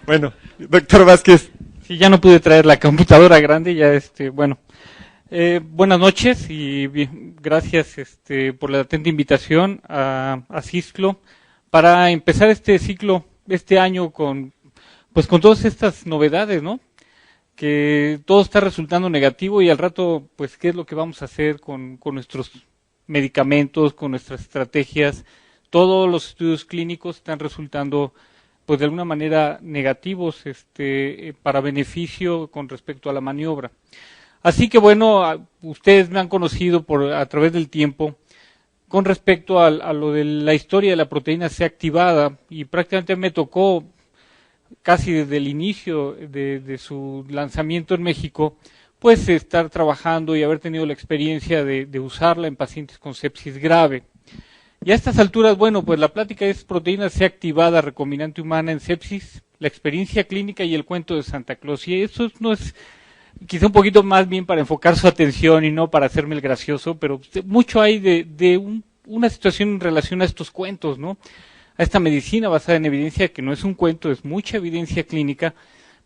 Bueno, doctor Vázquez. Sí, ya no pude traer la computadora grande, ya bueno. Buenas noches y gracias por la atenta invitación a CISCLO para empezar este ciclo, este año con todas estas novedades, ¿no? Que todo está resultando negativo y al rato, pues, ¿qué es lo que vamos a hacer con nuestros medicamentos, con nuestras estrategias? Todos los estudios clínicos están resultando, pues, de alguna manera negativos, para beneficio con respecto a la maniobra. Así que bueno, ustedes me han conocido a través del tiempo con respecto a lo de la historia de la proteína C activada y prácticamente me tocó casi desde el inicio de su lanzamiento en México, pues estar trabajando y haber tenido la experiencia de usarla en pacientes con sepsis grave. Y a estas alturas, bueno, pues la plática es proteína C activada recombinante humana en sepsis, la experiencia clínica y el cuento de Santa Claus. Y eso no es quizá un poquito más bien para enfocar su atención y no para hacerme el gracioso, pero mucho hay una situación en relación a estos cuentos, ¿no? A esta medicina basada en evidencia que no es un cuento, es mucha evidencia clínica,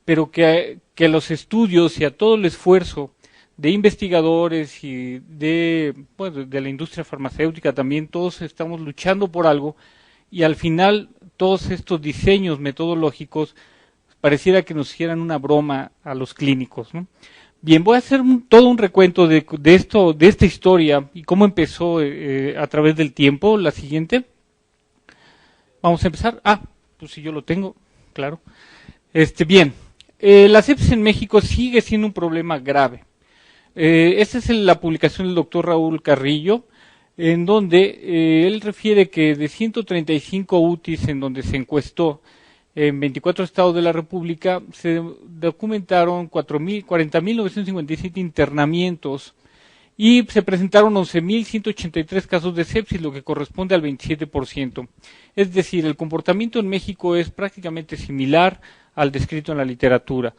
pero que los estudios y a todo el esfuerzo de investigadores y de la industria farmacéutica también, todos estamos luchando por algo y al final todos estos diseños metodológicos pareciera que nos hicieran una broma a los clínicos, ¿no? Bien, voy a hacer todo un recuento de esta historia y cómo empezó a través del tiempo. La siguiente. Vamos a empezar. Pues si yo lo tengo, claro. Bien, la sepsis en México sigue siendo un problema grave. Esta es la publicación del doctor Raúl Carrillo, en donde él refiere que de 135 UTIs en donde se encuestó en 24 estados de la República, se documentaron 40.957 internamientos y se presentaron 11.183 casos de sepsis, lo que corresponde al 27%. Es decir, el comportamiento en México es prácticamente similar al descrito en la literatura.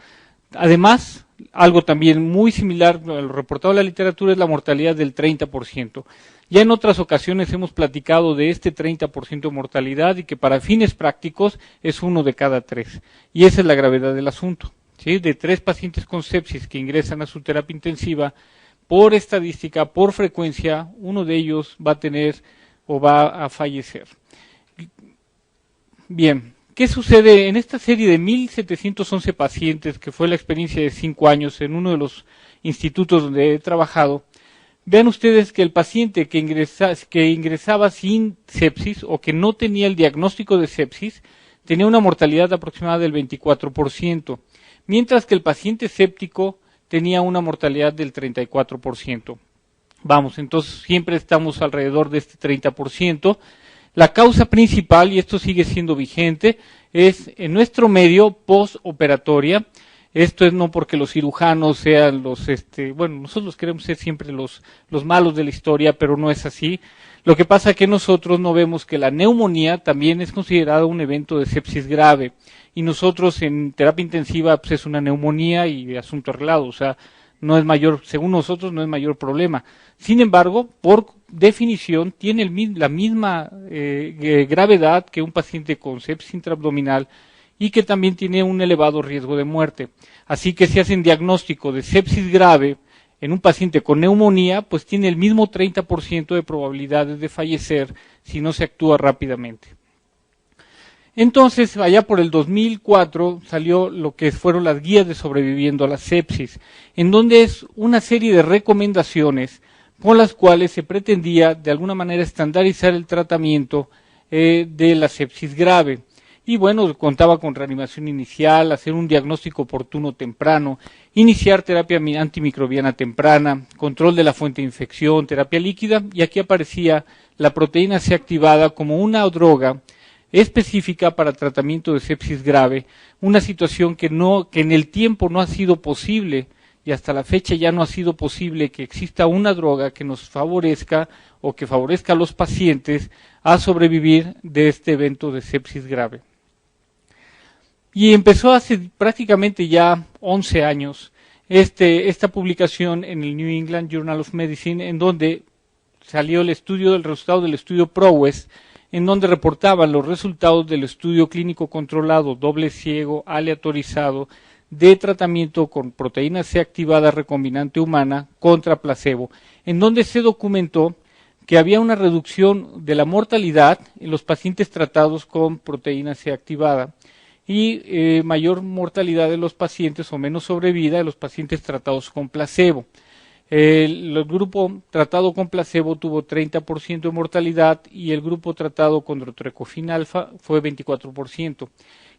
Además, algo también muy similar a lo reportado en la literatura es la mortalidad del 30%. Ya en otras ocasiones hemos platicado de este 30% de mortalidad y que para fines prácticos es 1 de cada 3. Y esa es la gravedad del asunto, ¿sí? De 3 pacientes con sepsis que ingresan a su terapia intensiva, por estadística, por frecuencia, uno de ellos va a tener o va a fallecer. Bien, ¿qué sucede en esta serie de 1.711 pacientes, que fue la experiencia de 5 años en uno de los institutos donde he trabajado? Vean ustedes que el paciente que ingresaba sin sepsis o que no tenía el diagnóstico de sepsis tenía una mortalidad aproximada del 24%, mientras que el paciente séptico tenía una mortalidad del 34%. Vamos, entonces siempre estamos alrededor de este 30%. La causa principal, y esto sigue siendo vigente, es en nuestro medio postoperatoria. Esto es no porque los cirujanos sean nosotros queremos ser siempre los malos de la historia, pero no es así. Lo que pasa es que nosotros no vemos que la neumonía también es considerada un evento de sepsis grave. Y nosotros en terapia intensiva pues es una neumonía y asunto arreglado, o sea, no es mayor, según nosotros no es mayor problema. Sin embargo, por definición tiene la misma gravedad que un paciente con sepsis intraabdominal y que también tiene un elevado riesgo de muerte. Así que si hacen diagnóstico de sepsis grave en un paciente con neumonía, pues tiene el mismo 30% de probabilidades de fallecer si no se actúa rápidamente. Entonces, allá por el 2004 salió lo que fueron las guías de sobreviviendo a la sepsis, en donde es una serie de recomendaciones con las cuales se pretendía de alguna manera estandarizar el tratamiento de la sepsis grave. Y bueno, contaba con reanimación inicial, hacer un diagnóstico oportuno temprano, iniciar terapia antimicrobiana temprana, control de la fuente de infección, terapia líquida, y aquí aparecía la proteína C activada como una droga específica para tratamiento de sepsis grave, una situación que en el tiempo no ha sido posible y hasta la fecha ya no ha sido posible que exista una droga que nos favorezca o que favorezca a los pacientes a sobrevivir de este evento de sepsis grave. Y empezó hace prácticamente ya 11 años esta publicación en el New England Journal of Medicine, en donde salió el resultado del estudio PROWESS, en donde reportaban los resultados del estudio clínico controlado, doble ciego, aleatorizado, de tratamiento con proteína C activada recombinante humana contra placebo, en donde se documentó que había una reducción de la mortalidad en los pacientes tratados con proteína C activada y mayor mortalidad de los pacientes o menos sobrevida de los pacientes tratados con placebo. El grupo tratado con placebo tuvo 30% de mortalidad y el grupo tratado con drotrecofin alfa fue 24%.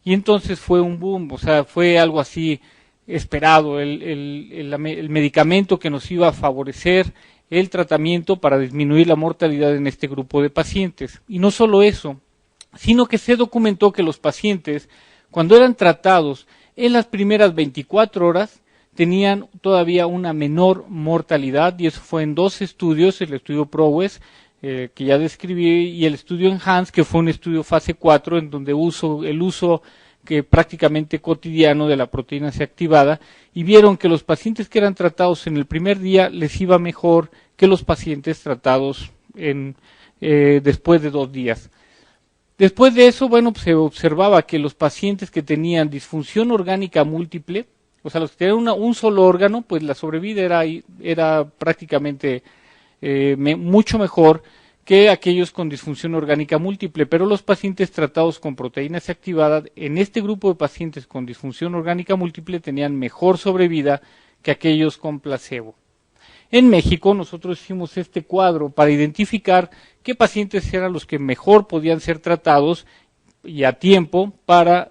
Y entonces fue un boom, o sea, fue algo así esperado, el medicamento que nos iba a favorecer el tratamiento para disminuir la mortalidad en este grupo de pacientes. Y no solo eso, sino que se documentó que los pacientes, cuando eran tratados en las primeras 24 horas, tenían todavía una menor mortalidad, y eso fue en 2 estudios, el estudio PROGRESS, que ya describí, y el estudio ENHANCE, que fue un estudio fase 4, en donde el uso que prácticamente cotidiano de la proteína C activada, y vieron que los pacientes que eran tratados en el primer día les iba mejor que los pacientes tratados después de 2 días. Después de eso, bueno, pues se observaba que los pacientes que tenían disfunción orgánica múltiple, o sea, los que tenían un solo órgano, pues la sobrevida era prácticamente mucho mejor que aquellos con disfunción orgánica múltiple, pero los pacientes tratados con proteína C activada, en este grupo de pacientes con disfunción orgánica múltiple, tenían mejor sobrevida que aquellos con placebo. En México nosotros hicimos este cuadro para identificar qué pacientes eran los que mejor podían ser tratados y a tiempo para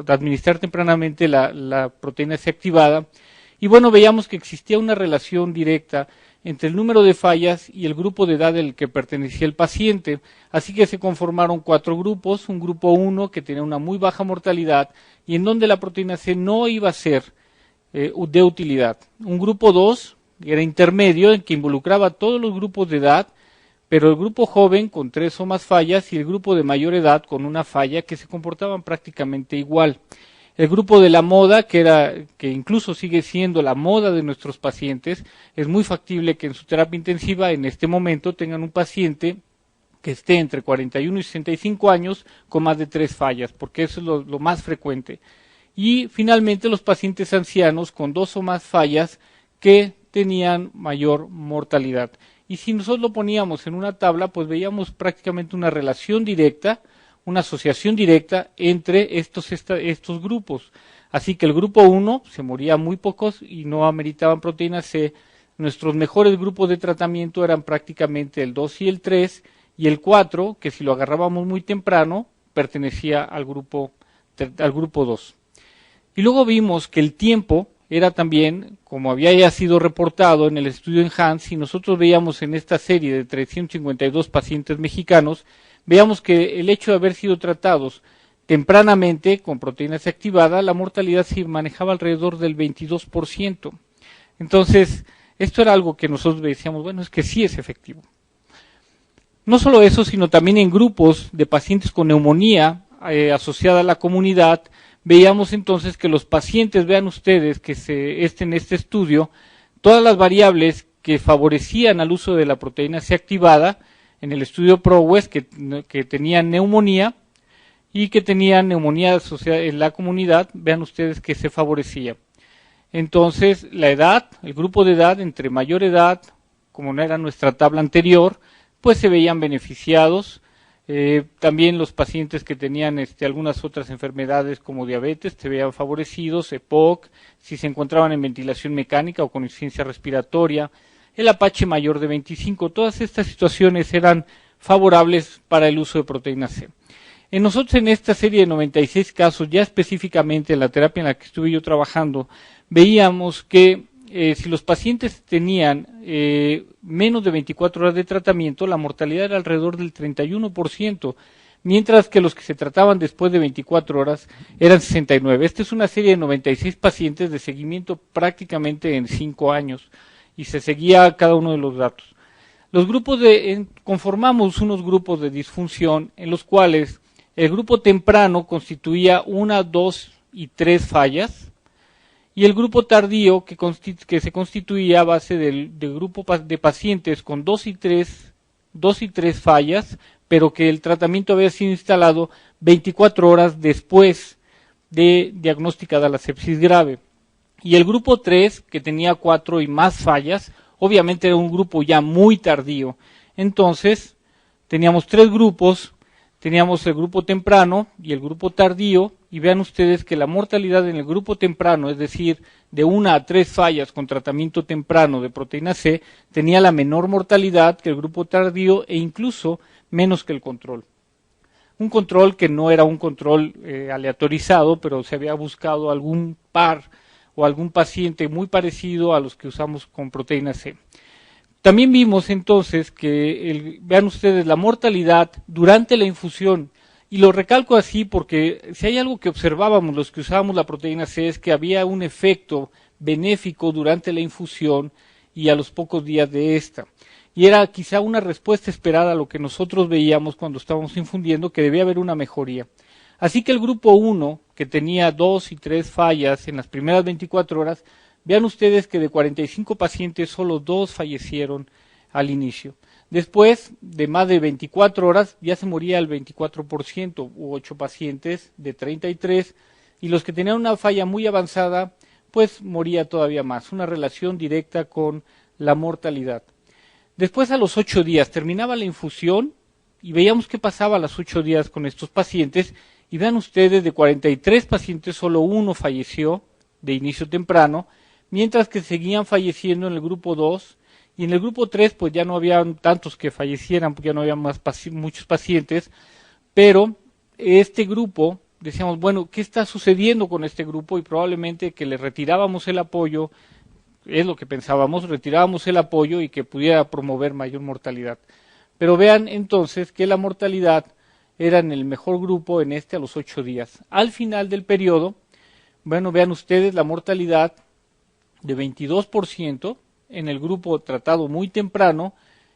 administrar tempranamente la proteína C activada. Y bueno, veíamos que existía una relación directa entre el número de fallas y el grupo de edad al que pertenecía el paciente. Así que se conformaron 4 grupos, un grupo 1 que tenía una muy baja mortalidad y en donde la proteína C no iba a ser de utilidad. Un grupo 2, que era intermedio, en que involucraba a todos los grupos de edad, pero el grupo joven con 3 o más fallas y el grupo de mayor edad con una falla, que se comportaban prácticamente igual. El grupo de la moda, que incluso sigue siendo la moda de nuestros pacientes, es muy factible que en su terapia intensiva en este momento tengan un paciente que esté entre 41 y 65 años con más de 3 fallas, porque eso es lo más frecuente. Y finalmente los pacientes ancianos con 2 o más fallas que tenían mayor mortalidad. Y si nosotros lo poníamos en una tabla, pues veíamos prácticamente una relación directa, una asociación directa entre estos grupos. Así que el grupo 1 se moría muy pocos y no ameritaban proteína C. Nuestros mejores grupos de tratamiento eran prácticamente el 2 y el 3, y el 4, que si lo agarrábamos muy temprano, pertenecía al grupo 2. Y luego vimos que el tiempo era también, como había ya sido reportado en el estudio ENHANCE, y nosotros veíamos en esta serie de 352 pacientes mexicanos, veamos que el hecho de haber sido tratados tempranamente con proteína C activada, la mortalidad se manejaba alrededor del 22%. Entonces, esto era algo que nosotros decíamos, bueno, es que sí es efectivo. No solo eso, sino también en grupos de pacientes con neumonía asociada a la comunidad, veíamos entonces que los pacientes, vean ustedes que en este estudio, todas las variables que favorecían al uso de la proteína C activada, en el estudio PROGRESS, que tenían neumonía y que tenían neumonía asociada en la comunidad, vean ustedes que se favorecía. Entonces, la edad, el grupo de edad, entre mayor edad, como no era nuestra tabla anterior, pues se veían beneficiados. También los pacientes que tenían algunas otras enfermedades como diabetes se veían favorecidos, EPOC, si se encontraban en ventilación mecánica o con insuficiencia respiratoria, el Apache mayor de 25, todas estas situaciones eran favorables para el uso de proteína C. Nosotros en esta serie de 96 casos, ya específicamente en la terapia en la que estuve yo trabajando, veíamos que si los pacientes tenían menos de 24 horas de tratamiento, la mortalidad era alrededor del 31%, mientras que los que se trataban después de 24 horas eran 69. Esta es una serie de 96 pacientes de seguimiento prácticamente en 5 años, y se seguía cada uno de los datos. Los grupos conformamos unos grupos de disfunción en los cuales el grupo temprano constituía 1, 2 y 3 fallas, y el grupo tardío que se constituía a base del grupo de pacientes con 2 y 3 fallas, pero que el tratamiento había sido instalado 24 horas después de diagnosticada la sepsis grave. Y el grupo 3, que tenía 4 y más fallas, obviamente era un grupo ya muy tardío. Entonces, teníamos 3 grupos, teníamos el grupo temprano y el grupo tardío, y vean ustedes que la mortalidad en el grupo temprano, es decir, de 1 a 3 fallas con tratamiento temprano de proteína C, tenía la menor mortalidad que el grupo tardío e incluso menos que el control. Un control que no era un control aleatorizado, pero se había buscado algún par o algún paciente muy parecido a los que usamos con proteína C. También vimos entonces que, vean ustedes, la mortalidad durante la infusión, y lo recalco así porque si hay algo que observábamos los que usábamos la proteína C es que había un efecto benéfico durante la infusión y a los pocos días de esta. Y era quizá una respuesta esperada a lo que nosotros veíamos cuando estábamos infundiendo, que debía haber una mejoría. Así que el grupo 1, que tenía 2 y 3 fallas en las primeras 24 horas, vean ustedes que de 45 pacientes solo 2 fallecieron al inicio. Después de más de 24 horas ya se moría el 24%, u 8 pacientes de 33, y los que tenían una falla muy avanzada, pues moría todavía más, una relación directa con la mortalidad. Después, a los 8 días, terminaba la infusión y veíamos qué pasaba a los 8 días con estos pacientes, y vean ustedes, de 43 pacientes solo 1 falleció de inicio temprano, mientras que seguían falleciendo en el grupo 2, y en el grupo 3 pues ya no había tantos que fallecieran, porque ya no había muchos pacientes, pero este grupo, decíamos, bueno, ¿qué está sucediendo con este grupo? Y probablemente que le retirábamos el apoyo, es lo que pensábamos, retirábamos el apoyo y que pudiera promover mayor mortalidad. Pero vean entonces que la mortalidad era en el mejor grupo en a los 8 días. Al final del periodo, bueno, vean ustedes la mortalidad de 22% en el grupo tratado muy temprano,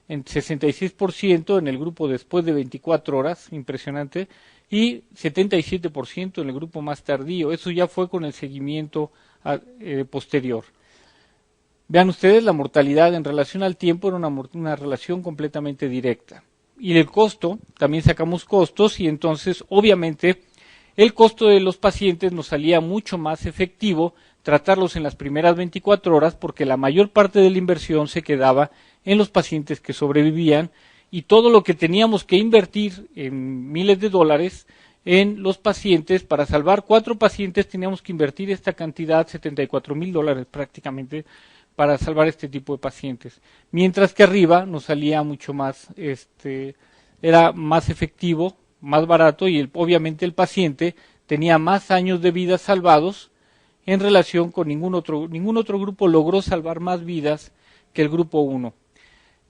en 66% en el grupo después de 24 horas, impresionante, y 77% en el grupo más tardío. Eso ya fue con el seguimiento posterior. Vean ustedes, la mortalidad en relación al tiempo era una relación completamente directa. Y el costo, también sacamos costos, y entonces obviamente el costo de los pacientes nos salía mucho más efectivo tratarlos en las primeras 24 horas, porque la mayor parte de la inversión se quedaba en los pacientes que sobrevivían, y todo lo que teníamos que invertir en miles de dólares en los pacientes, para salvar 4 pacientes teníamos que invertir esta cantidad, $74,000 prácticamente, para salvar este tipo de pacientes. Mientras que arriba nos salía mucho más, era más efectivo, más barato, y obviamente el paciente tenía más años de vida salvados en relación con ningún otro grupo logró salvar más vidas que el grupo 1.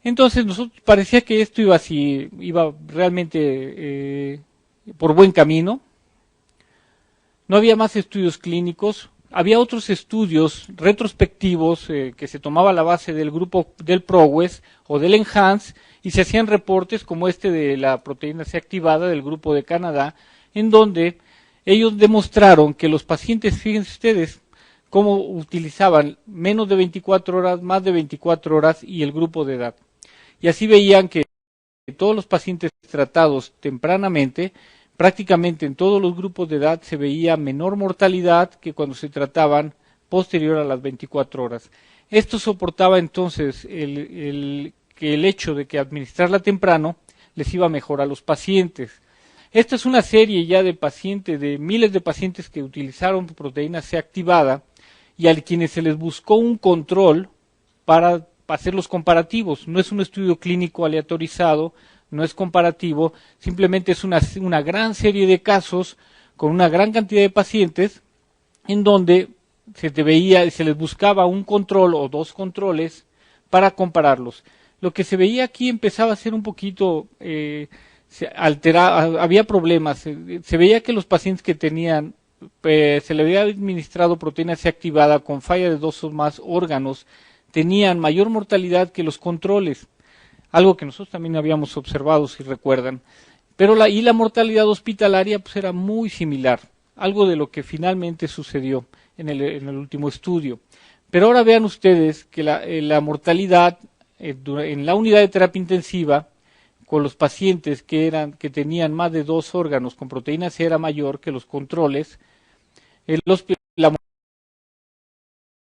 Entonces nosotros parecía que esto iba realmente por buen camino. No había más estudios clínicos, había otros estudios retrospectivos que se tomaba la base del grupo del PROGRESS o del ENHANCE, y se hacían reportes como este de la proteína C activada del grupo de Canadá, en donde ellos demostraron que los pacientes, fíjense ustedes, cómo utilizaban menos de 24 horas, más de 24 horas y el grupo de edad. Y así veían que todos los pacientes tratados tempranamente, prácticamente en todos los grupos de edad se veía menor mortalidad que cuando se trataban posterior a las 24 horas. Esto soportaba entonces que el hecho de que administrarla temprano les iba mejor a los pacientes. Esta es una serie ya de pacientes, de miles de pacientes que utilizaron proteína C activada y a quienes se les buscó un control para hacer los comparativos. No es un estudio clínico aleatorizado, no es comparativo, simplemente es una gran serie de casos con una gran cantidad de pacientes en donde se les buscaba un control o 2 controles para compararlos. Lo que se veía aquí empezaba a ser un poquito había problemas. Se veía que los pacientes que tenían, se le había administrado proteína C activada con falla de 2 o más órganos, tenían mayor mortalidad que los controles, algo que nosotros también habíamos observado, si recuerdan. Pero la mortalidad hospitalaria pues era muy similar, algo de lo que finalmente sucedió en el último estudio. Pero ahora vean ustedes que la mortalidad en la unidad de terapia intensiva, con los pacientes que tenían más de 2 órganos con proteína C era mayor que los controles. La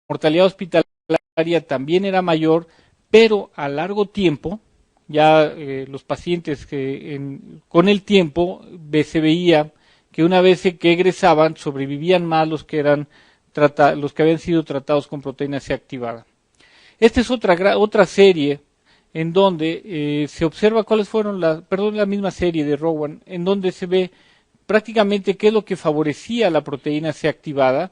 mortalidad hospitalaria también era mayor, pero a largo tiempo, ya los pacientes con el tiempo se veía que una vez que egresaban sobrevivían más los que habían sido tratados con proteína C activada. Esta es otra serie en donde se observa cuáles fueron la misma serie de Rowan, en donde se ve prácticamente qué es lo que favorecía la proteína C activada,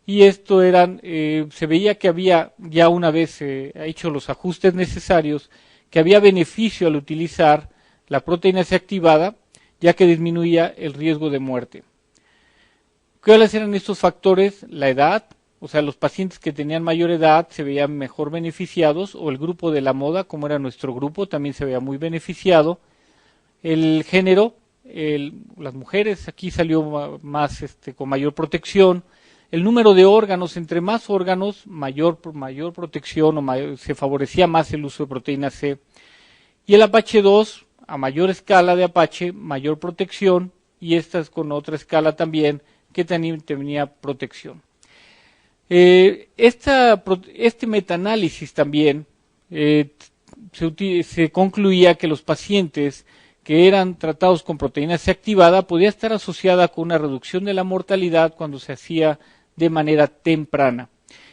y esto se veía que había, ya una vez hecho los ajustes necesarios, que había beneficio al utilizar la proteína C activada, ya que disminuía el riesgo de muerte. ¿Cuáles eran estos factores? La edad, o sea, los pacientes que tenían mayor edad se veían mejor beneficiados, o el grupo de la moda, como era nuestro grupo, también se veía muy beneficiado. El género, las mujeres, aquí salió más con mayor protección. El número de órganos, entre más órganos, mayor protección, se favorecía más el uso de proteína C. Y el Apache 2, a mayor escala de Apache, mayor protección, y estas con otra escala también, que tenía protección. Este metaanálisis también se concluía que los pacientes que eran tratados con proteína C activada podía estar asociada con una reducción de la mortalidad cuando se hacía de manera temprana.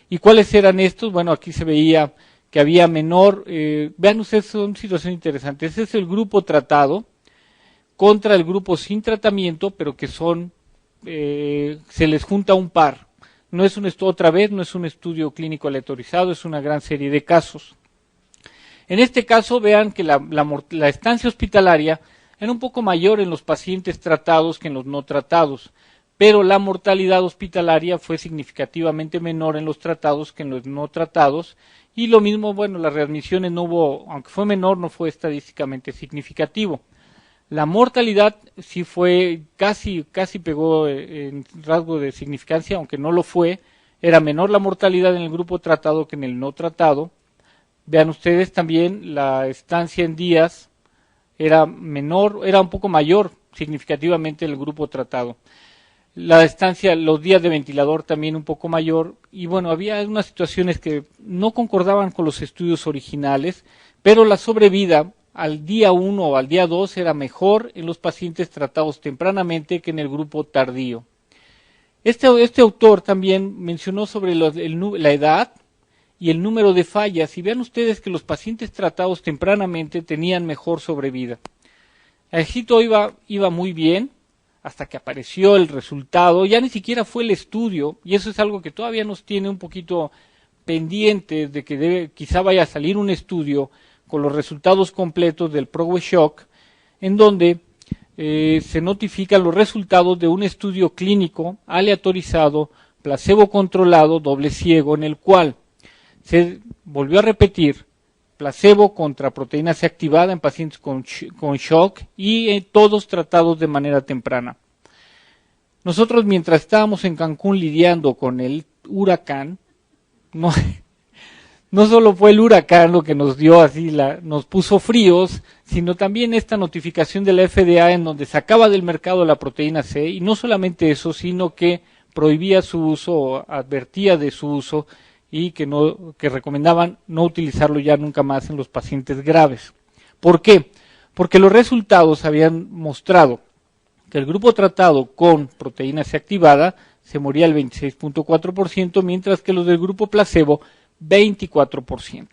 ¿Y cuáles eran estos? Bueno, aquí se veía que había menor, vean ustedes, son situaciones interesantes. Ese es el grupo tratado contra el grupo sin tratamiento, pero que se les junta un par. No es otra vez, no es un estudio clínico aleatorizado, es una gran serie de casos. En este caso, vean que la estancia hospitalaria era un poco mayor en los pacientes tratados que en los no tratados, pero la mortalidad hospitalaria fue significativamente menor en los tratados que en los no tratados, y lo mismo, bueno, las readmisiones no hubo, aunque fue menor, no fue estadísticamente significativo. La mortalidad sí fue, casi pegó en rasgo de significancia, aunque no lo fue. Era menor la mortalidad en el grupo tratado que en el no tratado. Vean ustedes también la estancia en días era un poco mayor significativamente en el grupo tratado. La estancia, los días de ventilador también un poco mayor, y bueno, había unas situaciones que no concordaban con los estudios originales, pero la sobrevida al día 1 o al día 2 era mejor en los pacientes tratados tempranamente que en el grupo tardío. Este autor también mencionó sobre la edad y el número de fallas, y vean ustedes que los pacientes tratados tempranamente tenían mejor sobrevida. El éxito iba muy bien hasta que apareció el resultado, ya ni siquiera fue el estudio, y eso es algo que todavía nos tiene un poquito pendientes de que quizá vaya a salir un estudio con los resultados completos del PROWE-SHOCK, en donde se notifican los resultados de un estudio clínico aleatorizado, placebo controlado, doble ciego, en el cual se volvió a repetir placebo contra proteína C activada en pacientes con shock y todos tratados de manera temprana. Nosotros, mientras estábamos en Cancún lidiando con el huracán, no solo fue el huracán lo que nos dio nos puso fríos, sino también esta notificación de la FDA en donde sacaba del mercado la proteína C, y no solamente eso, sino que prohibía su uso, advertía de su uso, y que recomendaban no utilizarlo ya nunca más en los pacientes graves. ¿Por qué? Porque los resultados habían mostrado que el grupo tratado con proteína C activada se moría el 26.4%, mientras que los del grupo placebo 24%.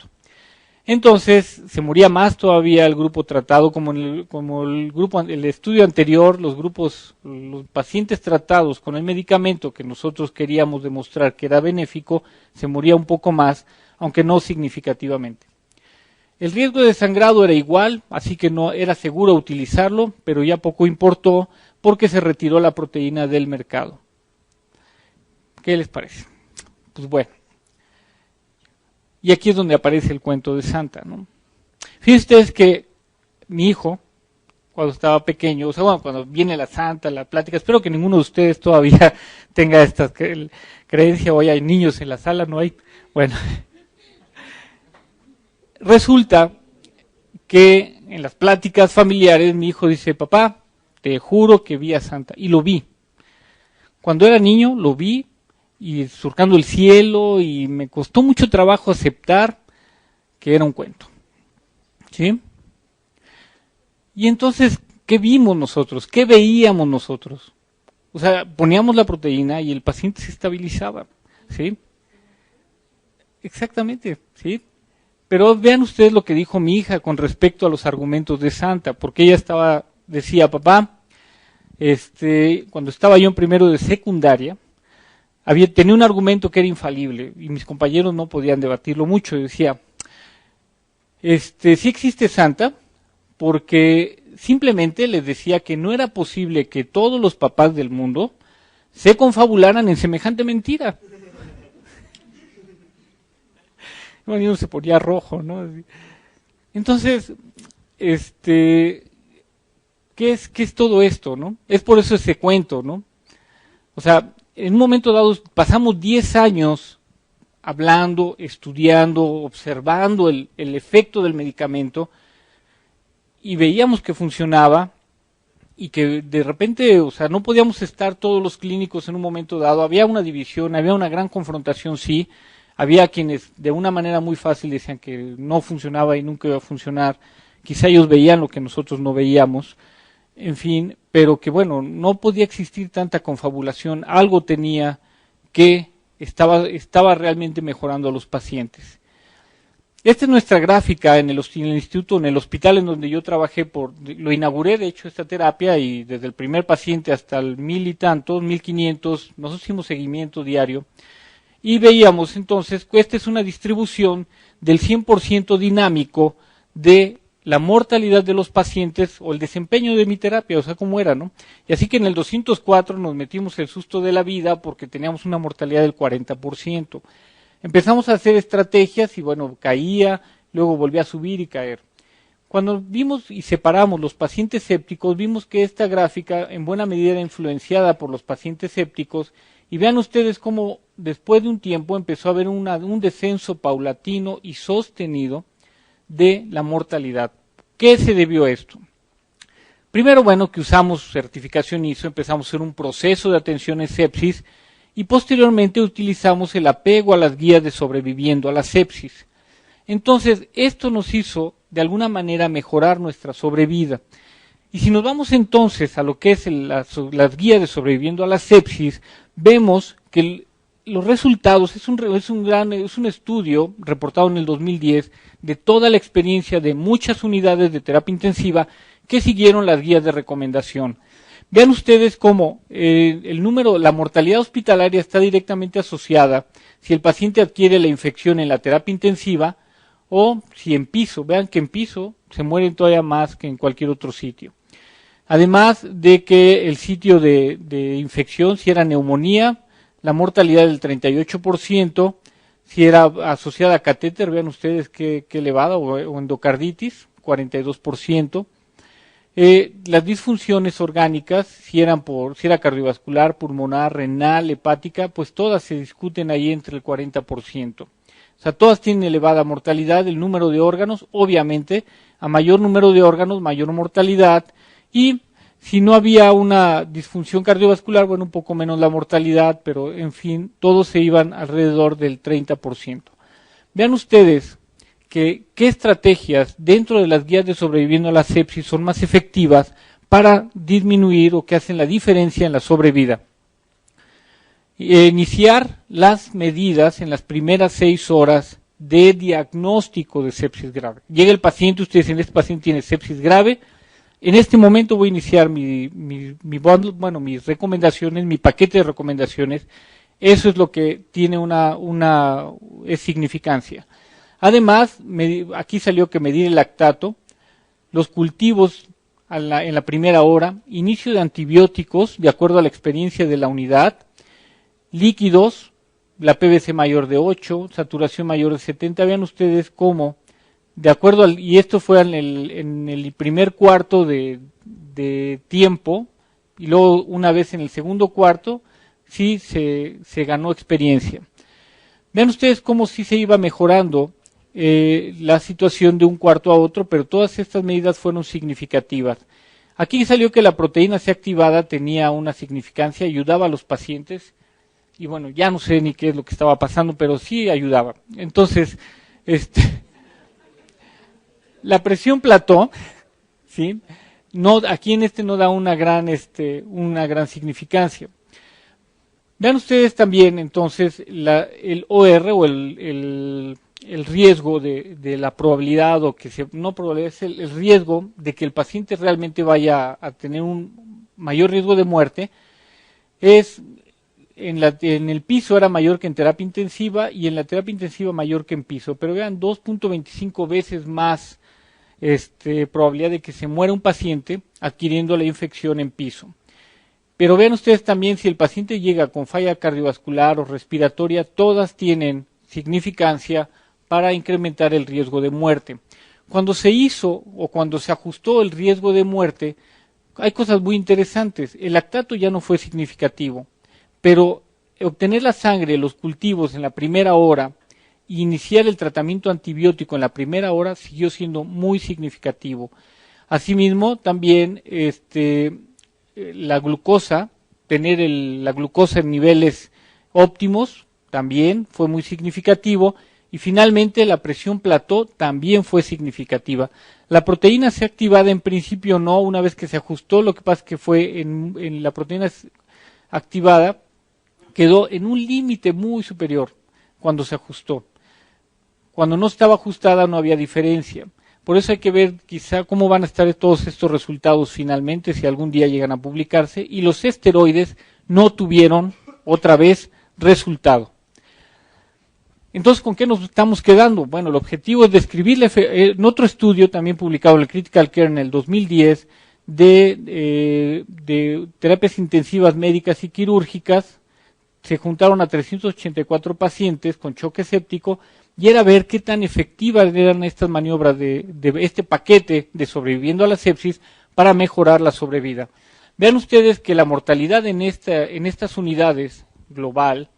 Entonces, se moría más todavía el grupo tratado, como el estudio anterior, los pacientes tratados con el medicamento que nosotros queríamos demostrar que era benéfico, se moría un poco más, aunque no significativamente. El riesgo de sangrado era igual, así que no era seguro utilizarlo, pero ya poco importó porque se retiró la proteína del mercado. ¿Qué les parece? Pues bueno. Y aquí es donde aparece el cuento de Santa, ¿no? Fíjense ustedes que mi hijo, cuando estaba pequeño, cuando viene la Santa, la plática, espero que ninguno de ustedes todavía tenga esta creencia, hoy hay niños en la sala, no hay. Bueno, resulta que en las pláticas familiares mi hijo dice, papá, te juro que vi a Santa, y lo vi. Cuando era niño lo vi, y surcando el cielo, y me costó mucho trabajo aceptar que era un cuento. ¿Sí? Y entonces, ¿qué vimos nosotros? ¿Qué veíamos nosotros? O sea, poníamos la proteína y el paciente se estabilizaba. ¿Sí? Exactamente, ¿sí? Pero vean ustedes lo que dijo mi hija con respecto a los argumentos de Santa, porque ella decía, papá, cuando estaba yo en primero de secundaria, tenía un argumento que era infalible y mis compañeros no podían debatirlo mucho. Y decía, sí existe Santa, porque simplemente les decía que no era posible que todos los papás del mundo se confabularan en semejante mentira. Uno se ponía rojo, ¿no? Entonces, ¿qué es todo esto, no? Es por eso ese cuento, ¿no? O sea, en un momento dado pasamos 10 años hablando, estudiando, observando el efecto del medicamento y veíamos que funcionaba y que de repente, o sea, no podíamos estar todos los clínicos en un momento dado, había una división, había una gran confrontación, sí. Había quienes de una manera muy fácil decían que no funcionaba y nunca iba a funcionar. Quizá ellos veían lo que nosotros no veíamos. En fin, pero que bueno, no podía existir tanta confabulación. Algo tenía que estaba realmente mejorando a los pacientes. Esta es nuestra gráfica en el instituto, en el hospital en donde yo trabajé. Lo inauguré, de hecho, esta terapia, y desde el primer paciente hasta el 1000 y tantos, 1500, nosotros hicimos seguimiento diario. Y veíamos entonces que esta es una distribución del 100% dinámico de la mortalidad de los pacientes o el desempeño de mi terapia, o sea, cómo era, ¿no? Y así que en el 204 nos metimos el susto de la vida porque teníamos una mortalidad del 40%. Empezamos a hacer estrategias y bueno, caía, luego volvía a subir y caer. Cuando vimos y separamos los pacientes sépticos, vimos que esta gráfica en buena medida era influenciada por los pacientes sépticos. Y vean ustedes cómo después de un tiempo empezó a haber un descenso paulatino y sostenido de la mortalidad. ¿Qué se debió a esto? Primero, bueno, que usamos certificación ISO, empezamos a hacer un proceso de atención en sepsis y posteriormente utilizamos el apego a las guías de sobreviviendo a la sepsis. Entonces, esto nos hizo de alguna manera mejorar nuestra sobrevida. Y si nos vamos entonces a lo que es las guías de sobreviviendo a la sepsis, vemos que los resultados es un estudio reportado en el 2010 de toda la experiencia de muchas unidades de terapia intensiva que siguieron las guías de recomendación. Vean ustedes cómo la mortalidad hospitalaria está directamente asociada si el paciente adquiere la infección en la terapia intensiva o si en piso. Vean que en piso se mueren todavía más que en cualquier otro sitio. Además de que el sitio de infección, si era neumonía, la mortalidad del 38%, si era asociada a catéter, vean ustedes qué elevada, o endocarditis, 42%. Las disfunciones orgánicas, si era cardiovascular, pulmonar, renal, hepática, pues todas se discuten ahí entre el 40%. O sea, todas tienen elevada mortalidad. El número de órganos, obviamente, a mayor número de órganos, mayor mortalidad. Y si no había una disfunción cardiovascular, bueno, un poco menos la mortalidad, pero en fin, todos se iban alrededor del 30%. Vean ustedes qué estrategias dentro de las guías de sobreviviendo a la sepsis son más efectivas para disminuir o que hacen la diferencia en la sobrevida. Iniciar las medidas en las primeras 6 horas de diagnóstico de sepsis grave. Llega el paciente, ustedes dicen, este paciente tiene sepsis grave. En este momento voy a iniciar mis recomendaciones, mi paquete de recomendaciones. Eso es lo que tiene es significancia. Además, aquí salió que medir el lactato, los cultivos en la primera hora, inicio de antibióticos de acuerdo a la experiencia de la unidad, líquidos, la PVC mayor de 8, saturación mayor de 70. Vean ustedes cómo, de acuerdo y esto fue en el primer cuarto de tiempo, y luego una vez en el segundo cuarto, sí se ganó experiencia. Vean ustedes cómo sí se iba mejorando la situación de un cuarto a otro, pero todas estas medidas fueron significativas. Aquí salió que la proteína C activada tenía una significancia, ayudaba a los pacientes, y bueno, ya no sé ni qué es lo que estaba pasando, pero sí ayudaba. Entonces, la presión plató, ¿sí? No, aquí en no da una gran significancia. Vean ustedes también, entonces, el OR o el riesgo de la probabilidad, no probabilidad, es el riesgo de que el paciente realmente vaya a tener un mayor riesgo de muerte, es en el piso era mayor que en terapia intensiva y en la terapia intensiva mayor que en piso, pero vean 2.25 veces más probabilidad de que se muera un paciente adquiriendo la infección en piso. Pero vean ustedes también si el paciente llega con falla cardiovascular o respiratoria, todas tienen significancia para incrementar el riesgo de muerte. Cuando se hizo o cuando se ajustó el riesgo de muerte, hay cosas muy interesantes. El lactato ya no fue significativo, pero obtener la sangre de los cultivos en la primera hora e iniciar el tratamiento antibiótico en la primera hora siguió siendo muy significativo. Asimismo, también la glucosa, tener la glucosa en niveles óptimos, también fue muy significativo. Y finalmente la presión plató también fue significativa. La proteína C activada en principio no, una vez que se ajustó, lo que pasa es que fue en la proteína activada quedó en un límite muy superior cuando se ajustó. Cuando no estaba ajustada no había diferencia. Por eso hay que ver quizá cómo van a estar todos estos resultados finalmente, si algún día llegan a publicarse, y los esteroides no tuvieron otra vez resultado. Entonces, ¿con qué nos estamos quedando? Bueno, el objetivo es describir en otro estudio también publicado en el Critical Care en el 2010 de terapias intensivas médicas y quirúrgicas. Se juntaron a 384 pacientes con choque séptico y era ver qué tan efectivas eran estas maniobras de este paquete de sobreviviendo a la sepsis para mejorar la sobrevida. Vean ustedes que la mortalidad en estas unidades global,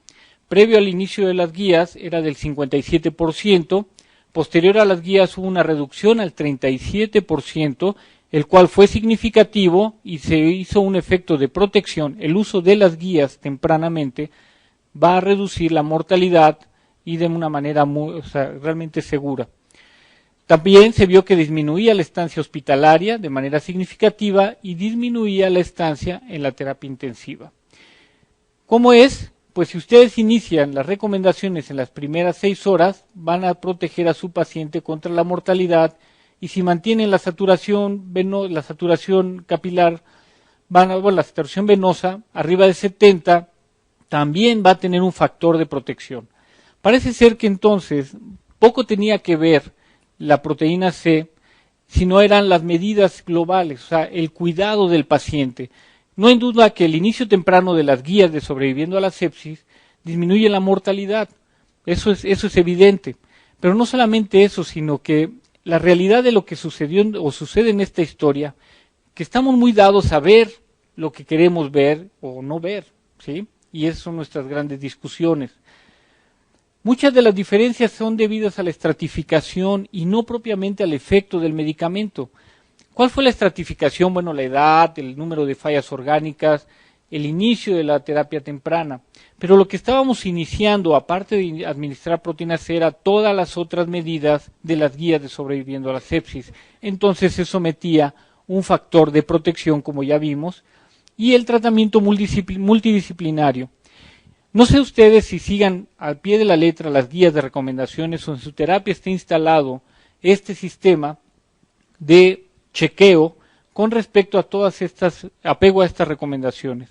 previo al inicio de las guías, era del 57%, posterior a las guías hubo una reducción al 37%, el cual fue significativo y se hizo un efecto de protección. El uso de las guías tempranamente va a reducir la mortalidad y de una manera realmente segura. También se vio que disminuía la estancia hospitalaria de manera significativa y disminuía la estancia en la terapia intensiva. ¿Cómo es? Pues si ustedes inician las recomendaciones en las primeras 6 horas, van a proteger a su paciente contra la mortalidad, y si mantienen la saturación capilar, la saturación venosa arriba de 70, también va a tener un factor de protección. Parece ser que entonces poco tenía que ver la proteína C, sino eran las medidas globales, o sea, el cuidado del paciente. No hay duda que el inicio temprano de las guías de sobreviviendo a la sepsis disminuye la mortalidad. Eso es evidente. Pero no solamente eso, sino que la realidad de lo que sucedió o sucede en esta historia, que estamos muy dados a ver lo que queremos ver o no ver, ¿sí? Y esas son nuestras grandes discusiones. Muchas de las diferencias son debidas a la estratificación y no propiamente al efecto del medicamento. ¿Cuál fue la estratificación? Bueno, la edad, el número de fallas orgánicas, el inicio de la terapia temprana. Pero lo que estábamos iniciando, aparte de administrar proteína C, era todas las otras medidas de las guías de sobreviviendo a la sepsis. Entonces se sometía un factor de protección, como ya vimos, y el tratamiento multidisciplinario. No sé ustedes si sigan al pie de la letra las guías de recomendaciones o en su terapia está instalado este sistema de chequeo con respecto a todas apego a estas recomendaciones.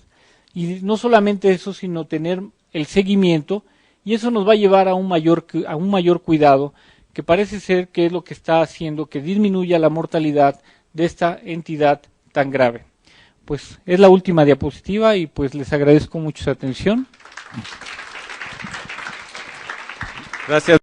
Y no solamente eso, sino tener el seguimiento, y eso nos va a llevar a un mayor cuidado, que parece ser que es lo que está haciendo que disminuya la mortalidad de esta entidad tan grave. Pues es la última diapositiva y pues les agradezco mucho su atención. Gracias.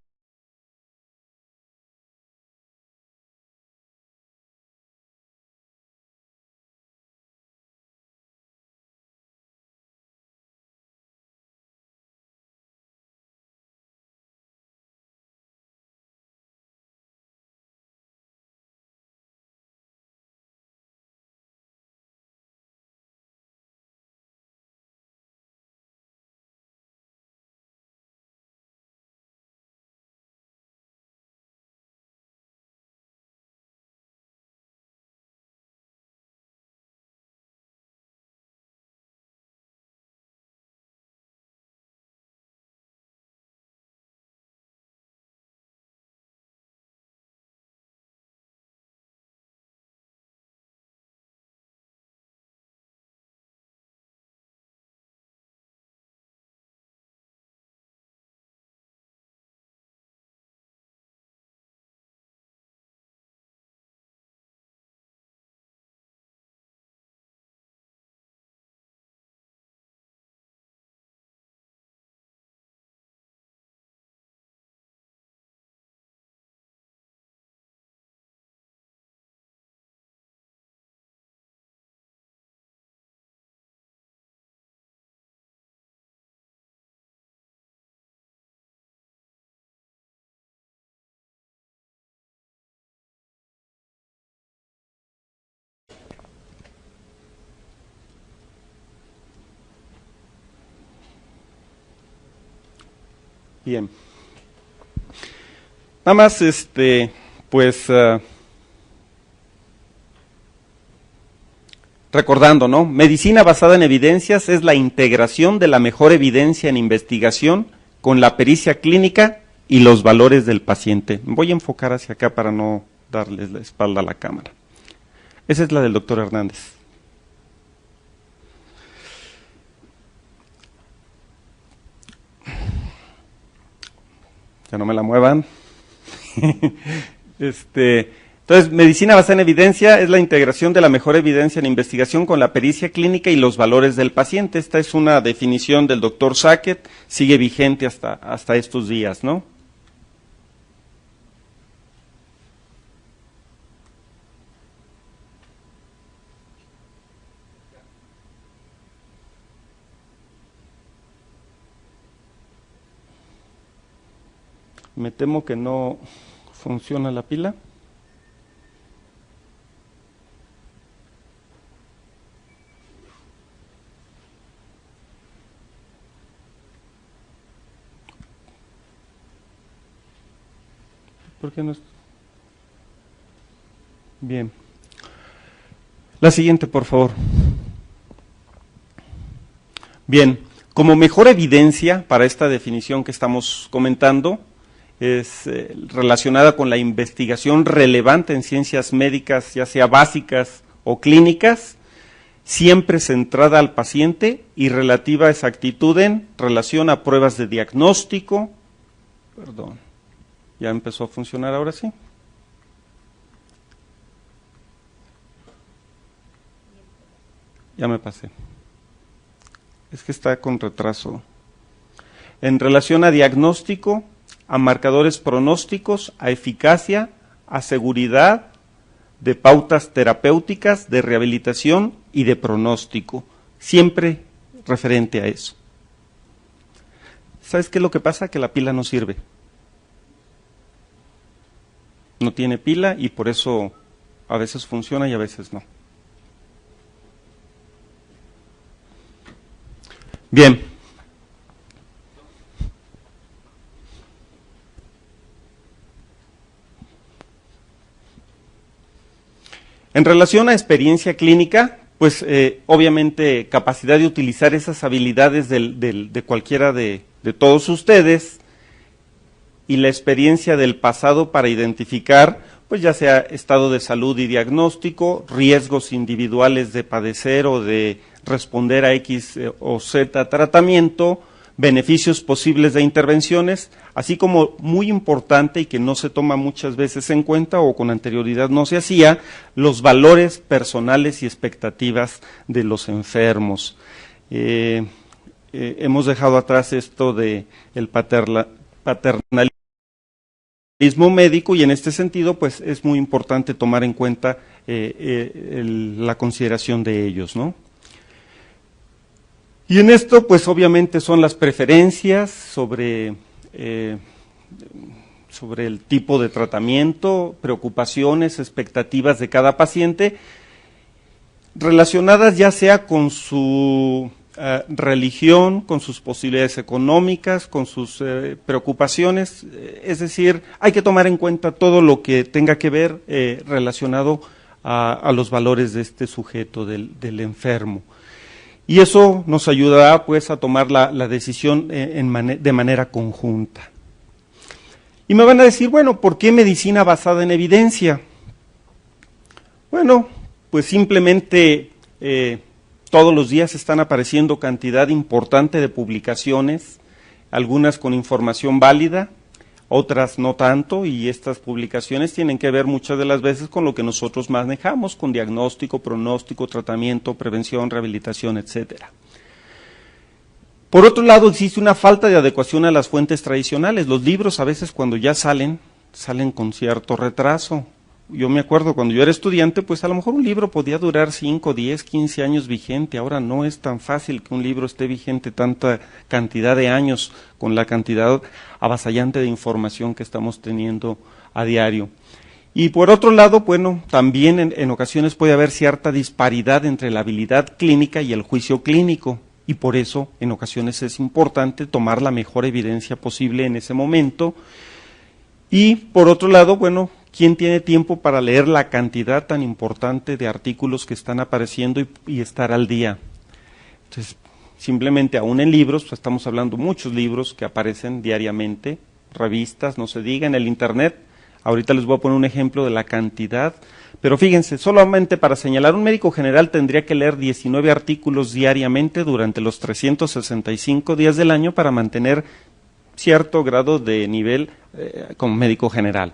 Bien. Nada más, pues, recordando, ¿no? Medicina basada en evidencias es la integración de la mejor evidencia en investigación con la pericia clínica y los valores del paciente. Me voy a enfocar hacia acá para no darles la espalda a la cámara. Esa es la del doctor Hernández. Ya no me la muevan. Entonces, medicina basada en evidencia es la integración de la mejor evidencia en investigación con la pericia clínica y los valores del paciente. Esta es una definición del doctor Sackett, sigue vigente hasta estos días, ¿no? Me temo que no funciona la pila. ¿Por qué no es? Bien. La siguiente, por favor. Bien, como mejor evidencia para esta definición que estamos comentando, es relacionada con la investigación relevante en ciencias médicas, ya sea básicas o clínicas, siempre centrada al paciente y relativa a exactitud en relación a pruebas de diagnóstico. Perdón, ya empezó a funcionar ahora sí. Ya me pasé. Es que está con retraso. En relación a diagnóstico, a marcadores pronósticos, a eficacia, a seguridad, de pautas terapéuticas, de rehabilitación y de pronóstico, siempre referente a eso. ¿Sabes qué es lo que pasa? Que la pila no sirve. No tiene pila y por eso a veces funciona y a veces no. Bien. En relación a experiencia clínica, pues obviamente capacidad de utilizar esas habilidades de cualquiera de todos ustedes y la experiencia del pasado para identificar, pues ya sea estado de salud y diagnóstico, riesgos individuales de padecer o de responder a X o Z tratamiento, beneficios posibles de intervenciones, así como muy importante y que no se toma muchas veces en cuenta o con anterioridad no se hacía, los valores personales y expectativas de los enfermos. Hemos dejado atrás esto de el paternalismo médico y en este sentido pues es muy importante tomar en cuenta la consideración de ellos, ¿no? Y en esto, pues obviamente son las preferencias sobre el tipo de tratamiento, preocupaciones, expectativas de cada paciente, relacionadas ya sea con su religión, con sus posibilidades económicas, con sus preocupaciones, es decir, hay que tomar en cuenta todo lo que tenga que ver relacionado a los valores de este sujeto, del enfermo. Y eso nos ayudará pues a tomar la decisión de manera conjunta. Y me van a decir, bueno, ¿por qué medicina basada en evidencia? Bueno, pues simplemente todos los días están apareciendo cantidad importante de publicaciones, algunas con información válida, otras no tanto, y estas publicaciones tienen que ver muchas de las veces con lo que nosotros manejamos, con diagnóstico, pronóstico, tratamiento, prevención, rehabilitación, etcétera. Por otro lado, existe una falta de adecuación a las fuentes tradicionales. Los libros a veces cuando ya salen con cierto retraso. Yo me acuerdo cuando yo era estudiante, pues a lo mejor un libro podía durar 5, 10, 15 años vigente. Ahora no es tan fácil que un libro esté vigente tanta cantidad de años con la cantidad avasallante de información que estamos teniendo a diario. Y por otro lado, bueno, también en ocasiones puede haber cierta disparidad entre la habilidad clínica y el juicio clínico. y por eso en ocasiones es importante tomar la mejor evidencia posible en ese momento. Y por otro lado, bueno, ¿quién tiene tiempo para leer la cantidad tan importante de artículos que están apareciendo y estar al día? Entonces, simplemente aún en libros, pues estamos hablando muchos libros que aparecen diariamente, revistas, no se diga, en el Internet. Ahorita les voy a poner un ejemplo de la cantidad, pero fíjense, solamente para señalar, un médico general tendría que leer 19 artículos diariamente durante los 365 días del año para mantener cierto grado de nivel como médico general.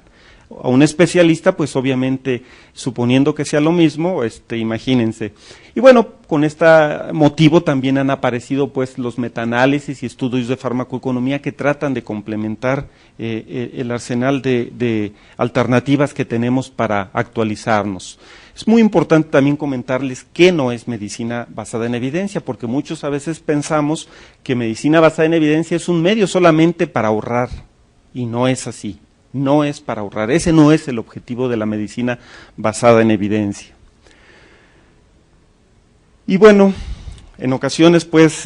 A un especialista, pues obviamente, suponiendo que sea lo mismo, imagínense. Y bueno, con este motivo también han aparecido pues los metaanálisis y estudios de farmacoeconomía que tratan de complementar el arsenal de alternativas que tenemos para actualizarnos. Es muy importante también comentarles qué no es medicina basada en evidencia, porque muchos a veces pensamos que medicina basada en evidencia es un medio solamente para ahorrar, y no es así. No es para ahorrar, ese no es el objetivo de la medicina basada en evidencia. Y bueno, en ocasiones pues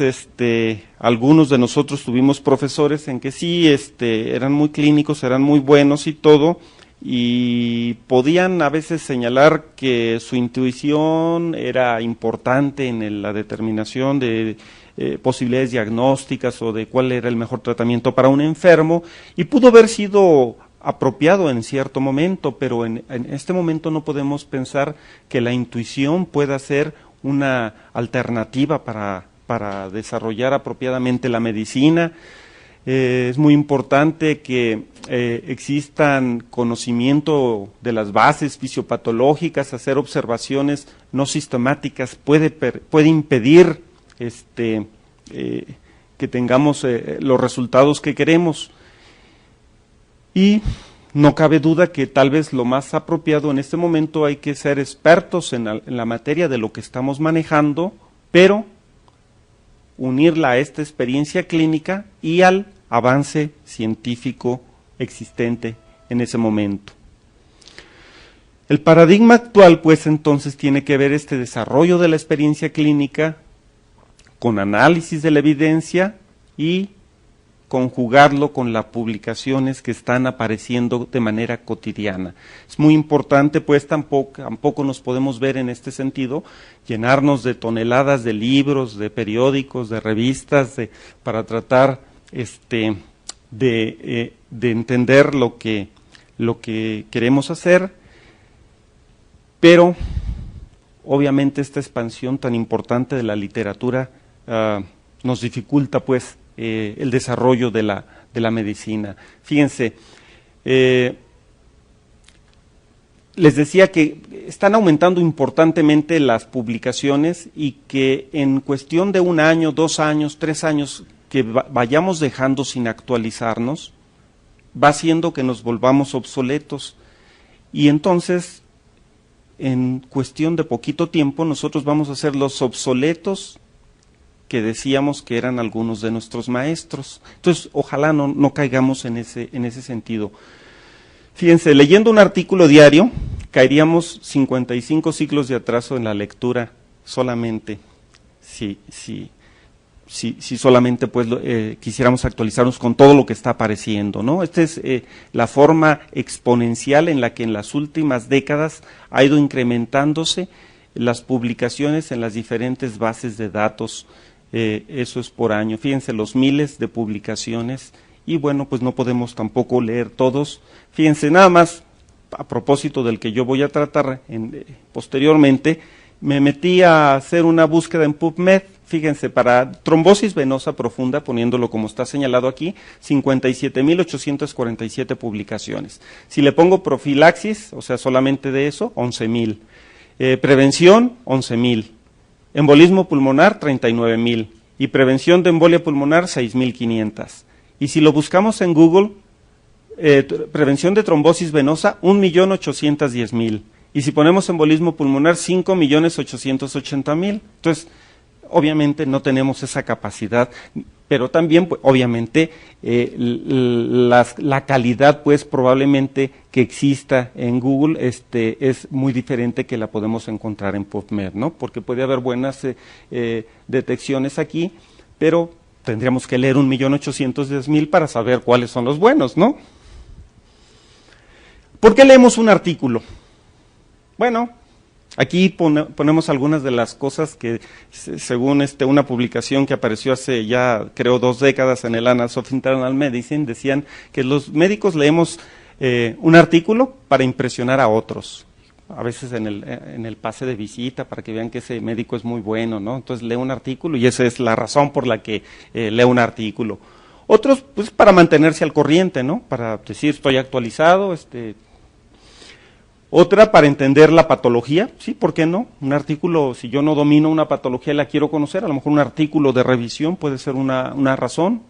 algunos de nosotros tuvimos profesores en que sí eran muy clínicos, eran muy buenos y todo, y podían a veces señalar que su intuición era importante en la determinación de posibilidades diagnósticas o de cuál era el mejor tratamiento para un enfermo, y pudo haber sido apropiado en cierto momento, pero en este momento no podemos pensar que la intuición pueda ser una alternativa para desarrollar apropiadamente la medicina. Es muy importante que existan conocimiento de las bases fisiopatológicas, hacer observaciones no sistemáticas puede impedir que tengamos los resultados que queremos. Y no cabe duda que tal vez lo más apropiado en este momento hay que ser expertos en la materia de lo que estamos manejando, pero unirla a esta experiencia clínica y al avance científico existente en ese momento. El paradigma actual, pues, entonces tiene que ver este desarrollo de la experiencia clínica con análisis de la evidencia y conjugarlo con las publicaciones que están apareciendo de manera cotidiana. Es muy importante, pues tampoco nos podemos ver en este sentido, llenarnos de toneladas de libros, de periódicos, de revistas, para tratar de entender lo que queremos hacer, pero obviamente esta expansión tan importante de la literatura nos dificulta, pues, el desarrollo de la medicina. Fíjense, les decía que están aumentando importantemente las publicaciones y que en cuestión de 1 año, 2 años, 3 años que vayamos dejando sin actualizarnos, va haciendo que nos volvamos obsoletos. Y entonces, en cuestión de poquito tiempo, nosotros vamos a ser los obsoletos que decíamos que eran algunos de nuestros maestros. Entonces, ojalá no caigamos en ese sentido. Fíjense, leyendo un artículo diario, caeríamos 55 siglos de atraso en la lectura solamente, si solamente pues quisiéramos actualizarnos con todo lo que está apareciendo, ¿no? Esta es la forma exponencial en la que en las últimas décadas ha ido incrementándose las publicaciones en las diferentes bases de datos. Eso es por año. Fíjense los miles de publicaciones y bueno, pues no podemos tampoco leer todos. Fíjense, nada más a propósito del que yo voy a tratar posteriormente, me metí a hacer una búsqueda en PubMed. Fíjense, para trombosis venosa profunda, poniéndolo como está señalado aquí, 57,847 publicaciones. Si le pongo profilaxis, o sea, solamente de eso, 11,000. Prevención, 11,000. Embolismo pulmonar, 39,000. Y prevención de embolia pulmonar, 6,500. Y si lo buscamos en Google, prevención de trombosis venosa, 1,810,000. Y si ponemos embolismo pulmonar, 5,880,000. Entonces, obviamente no tenemos esa capacidad. pero también, pues, obviamente, la calidad, pues, probablemente que exista en Google es muy diferente que la podemos encontrar en PubMed, ¿no? Porque puede haber buenas detecciones aquí, pero tendríamos que leer 1.810.000 para saber cuáles son los buenos, ¿no? ¿Por qué leemos un artículo? Bueno, aquí ponemos algunas de las cosas que, según una publicación que apareció hace ya, creo, 2 décadas en el Annals of Internal Medicine, decían que los médicos leemos un artículo para impresionar a otros. A veces en el pase de visita, para que vean que ese médico es muy bueno, ¿no? Entonces lee un artículo y esa es la razón por la que lee un artículo. Otros, pues, para mantenerse al corriente, ¿no? Para decir, estoy actualizado, Otra, para entender la patología, sí, ¿por qué no? Un artículo, si yo no domino una patología y la quiero conocer, a lo mejor un artículo de revisión puede ser una razón.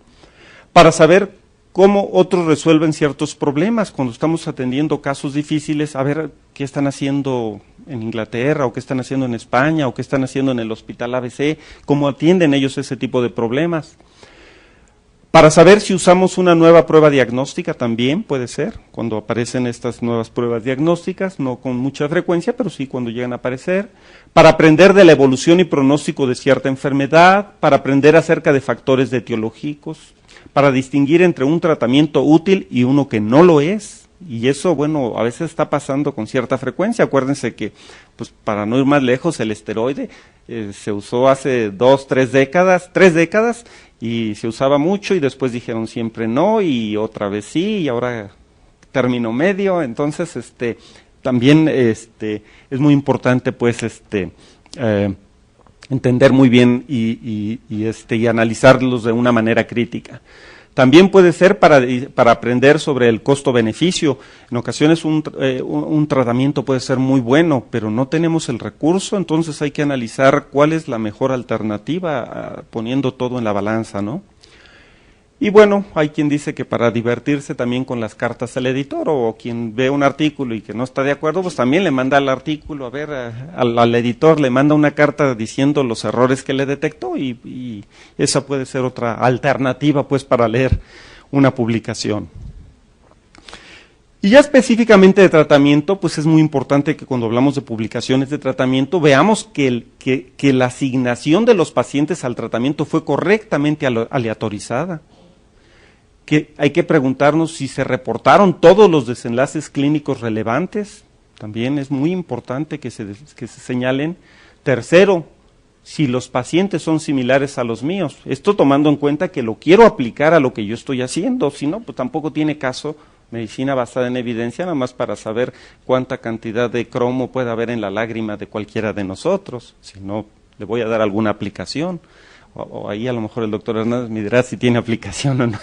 Para saber cómo otros resuelven ciertos problemas, cuando estamos atendiendo casos difíciles, a ver qué están haciendo en Inglaterra, o qué están haciendo en España, o qué están haciendo en el hospital ABC, cómo atienden ellos ese tipo de problemas. Para saber si usamos una nueva prueba diagnóstica también puede ser, cuando aparecen estas nuevas pruebas diagnósticas, no con mucha frecuencia, pero sí cuando llegan a aparecer. Para aprender de la evolución y pronóstico de cierta enfermedad, para aprender acerca de factores etiológicos, para distinguir entre un tratamiento útil y uno que no lo es. Y eso, bueno, a veces está pasando con cierta frecuencia. Acuérdense que, pues, para no ir más lejos, el esteroide se usó hace 3 décadas, y se usaba mucho, y después dijeron siempre no, y otra vez sí, y ahora término medio. Entonces, también es muy importante, pues, entender muy bien y analizarlos de una manera crítica. También puede ser para aprender sobre el costo-beneficio. En ocasiones un tratamiento puede ser muy bueno, pero no tenemos el recurso, entonces hay que analizar cuál es la mejor alternativa, poniendo todo en la balanza, ¿no? Y bueno, hay quien dice que para divertirse también con las cartas al editor, o quien ve un artículo y que no está de acuerdo, pues también le manda al artículo, al editor le manda una carta diciendo los errores que le detectó, y esa puede ser otra alternativa, pues, para leer una publicación. Y ya específicamente de tratamiento, pues es muy importante que cuando hablamos de publicaciones de tratamiento veamos que la asignación de los pacientes al tratamiento fue correctamente aleatorizada. Que hay que preguntarnos si se reportaron todos los desenlaces clínicos relevantes, también es muy importante que se señalen. Tercero, si los pacientes son similares a los míos, esto tomando en cuenta que lo quiero aplicar a lo que yo estoy haciendo, si no, pues tampoco tiene caso medicina basada en evidencia, nada más para saber cuánta cantidad de cromo puede haber en la lágrima de cualquiera de nosotros, si no, le voy a dar alguna aplicación. O ahí a lo mejor el doctor Hernández me dirá si tiene aplicación o no.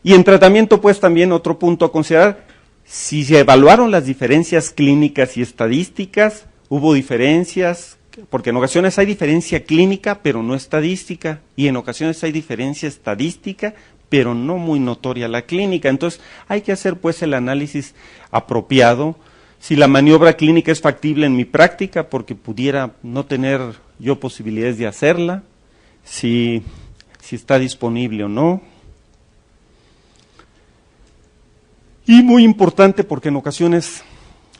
Y en tratamiento, pues, también otro punto a considerar, si se evaluaron las diferencias clínicas y estadísticas, hubo diferencias, porque en ocasiones hay diferencia clínica, pero no estadística, y en ocasiones hay diferencia estadística, pero no muy notoria la clínica. Entonces, hay que hacer, pues, el análisis apropiado. Si la maniobra clínica es factible en mi práctica, porque pudiera no tener yo posibilidades de hacerla, si está disponible o no. Y muy importante, porque en ocasiones,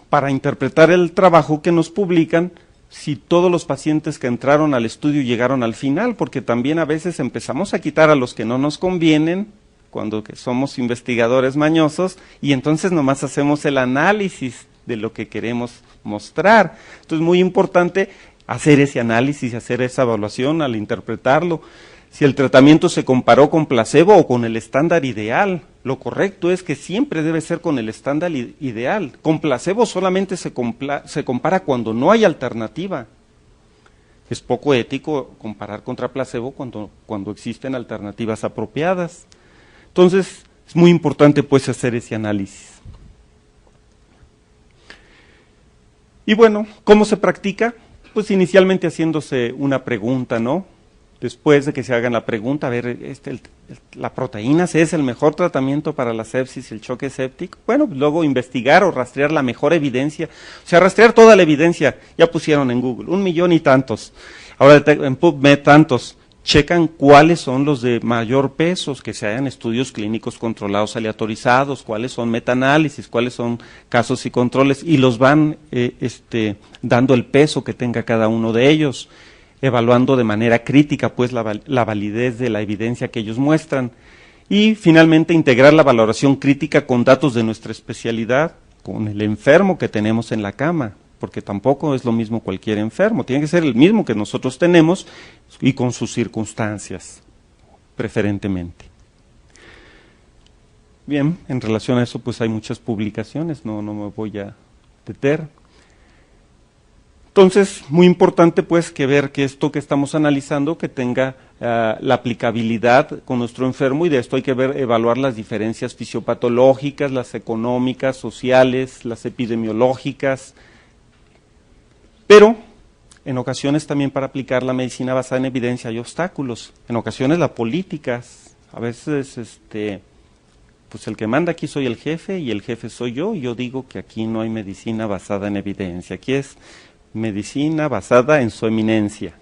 para interpretar el trabajo que nos publican, si todos los pacientes que entraron al estudio llegaron al final, porque también a veces empezamos a quitar a los que no nos convienen, cuando que somos investigadores mañosos, y entonces nomás hacemos el análisis de lo que queremos mostrar. Entonces, muy importante hacer ese análisis, hacer esa evaluación al interpretarlo. Si el tratamiento se comparó con placebo o con el estándar ideal, lo correcto es que siempre debe ser con el estándar ideal. Con placebo solamente se compara cuando no hay alternativa. Es poco ético comparar contra placebo cuando existen alternativas apropiadas. Entonces, es muy importante, pues, hacer ese análisis. Y bueno, ¿cómo se practica? Pues inicialmente haciéndose una pregunta, ¿no? Después de que se hagan la pregunta, a ver, la proteína C es el mejor tratamiento para la sepsis y el choque séptico. Bueno, luego investigar o rastrear la mejor evidencia. O sea, rastrear toda la evidencia. Ya pusieron en Google 1 millón y tantos. Ahora en PubMed tantos. checan cuáles son los de mayor peso, que se hagan estudios clínicos controlados aleatorizados, cuáles son metaanálisis, cuáles son casos y controles, y los van dando el peso que tenga cada uno de ellos, evaluando de manera crítica pues la validez de la evidencia que ellos muestran. Y finalmente integrar la valoración crítica con datos de nuestra especialidad, con el enfermo que tenemos en la cama, porque tampoco es lo mismo cualquier enfermo, tiene que ser el mismo que nosotros tenemos y con sus circunstancias, preferentemente. Bien, en relación a eso pues hay muchas publicaciones, no me voy a detener. Entonces, muy importante pues que ver que esto que estamos analizando que tenga la aplicabilidad con nuestro enfermo, y de esto hay que evaluar las diferencias fisiopatológicas, las económicas, sociales, las epidemiológicas, pero en ocasiones también para aplicar la medicina basada en evidencia hay obstáculos, en ocasiones la política, a veces pues el que manda aquí soy el jefe y el jefe soy yo, y yo digo que aquí no hay medicina basada en evidencia, aquí es medicina basada en su eminencia.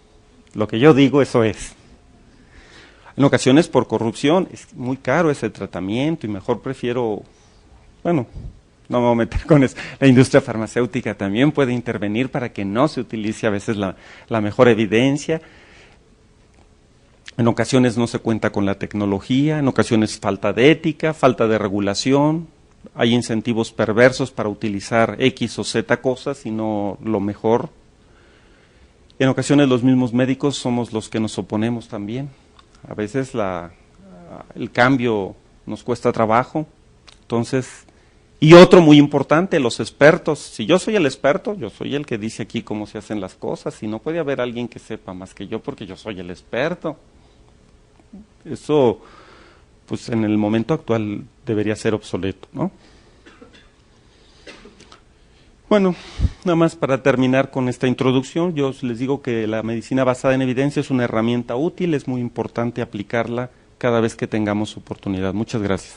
Lo que yo digo, eso es. En ocasiones por corrupción, es muy caro ese tratamiento y mejor prefiero, bueno, no me voy a meter con eso. La industria farmacéutica también puede intervenir para que no se utilice a veces la mejor evidencia. En ocasiones no se cuenta con la tecnología, en ocasiones falta de ética, falta de regulación. Hay incentivos perversos para utilizar X o Z cosas y no lo mejor. En ocasiones los mismos médicos somos los que nos oponemos también. A veces el cambio nos cuesta trabajo. Entonces, y otro muy importante, los expertos. Si yo soy el experto, yo soy el que dice aquí cómo se hacen las cosas, y no puede haber alguien que sepa más que yo porque yo soy el experto. Eso, pues en el momento actual debería ser obsoleto, ¿no? Bueno, nada más para terminar con esta introducción, yo les digo que la medicina basada en evidencia es una herramienta útil, es muy importante aplicarla cada vez que tengamos oportunidad. Muchas gracias.